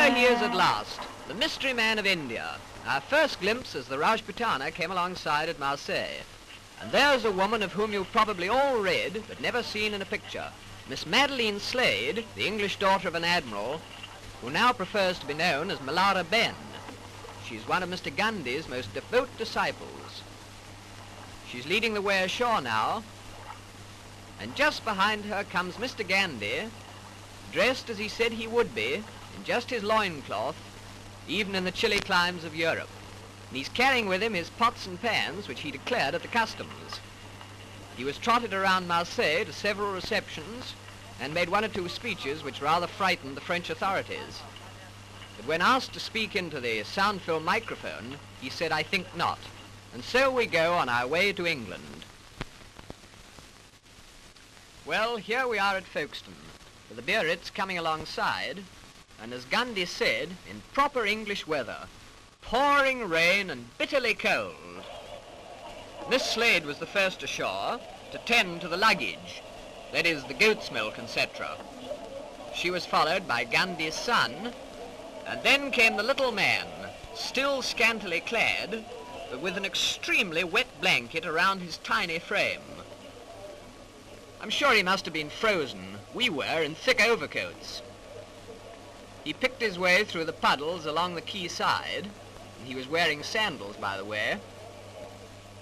Here he is at last, the mystery man of India. Our first glimpse as the Rajputana came alongside at Marseille. And there's a woman of whom you've probably all read, but never seen in a picture. Miss Madeline Slade, the English daughter of an admiral, who now prefers to be known as Malara Ben. She's one of Mr. Gandhi's most devout disciples. She's leading the way ashore now, and just behind her comes Mr. Gandhi, dressed as he said he would be, in just his loincloth, even in the chilly climes of Europe. And he's carrying with him his pots and pans, which he declared at the customs. He was trotted around Marseille to several receptions and made one or two speeches which rather frightened the French authorities. But when asked to speak into the sound film microphone, he said, "I think not." And so we go on our way to England. Well, here we are at Folkestone, with the Biarritz coming alongside, and as Gandhi said, in proper English weather, pouring rain and bitterly cold. Miss Slade was the first ashore to tend to the luggage, that is, the goat's milk, etc. She was followed by Gandhi's son, and then came the little man, still scantily clad, but with an extremely wet blanket around his tiny frame. I'm sure he must have been frozen. We were in thick overcoats. He picked his way through the puddles along the quay side, and he was wearing sandals, by the way,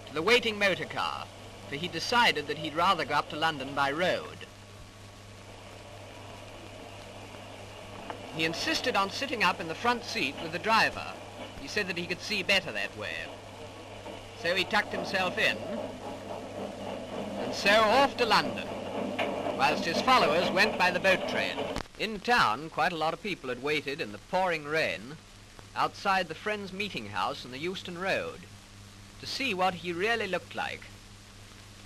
to the waiting motor car, for he decided that he'd rather go up to London by road. He insisted on sitting up in the front seat with the driver. He said that he could see better that way. So he tucked himself in, and so off to London, whilst his followers went by the boat train. In town, quite a lot of people had waited in the pouring rain outside the Friends Meeting House on the Euston Road to see what he really looked like.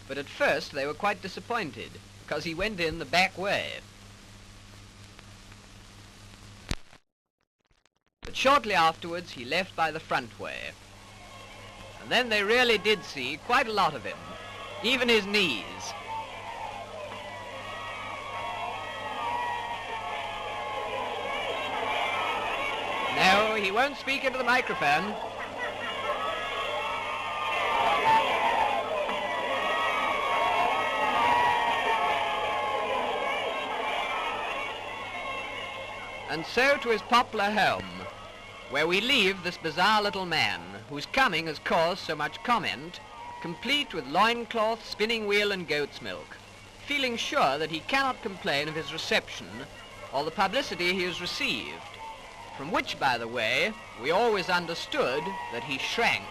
But at first they were quite disappointed, because he went in the back way. But shortly afterwards he left by the front way. And then they really did see quite a lot of him, even his knees. No, he won't speak into the microphone. And so to his poplar home, where we leave this bizarre little man, whose coming has caused so much comment, complete with loincloth, spinning wheel and goat's milk, feeling sure that he cannot complain of his reception or the publicity he has received, from which, by the way, we always understood that he shrank.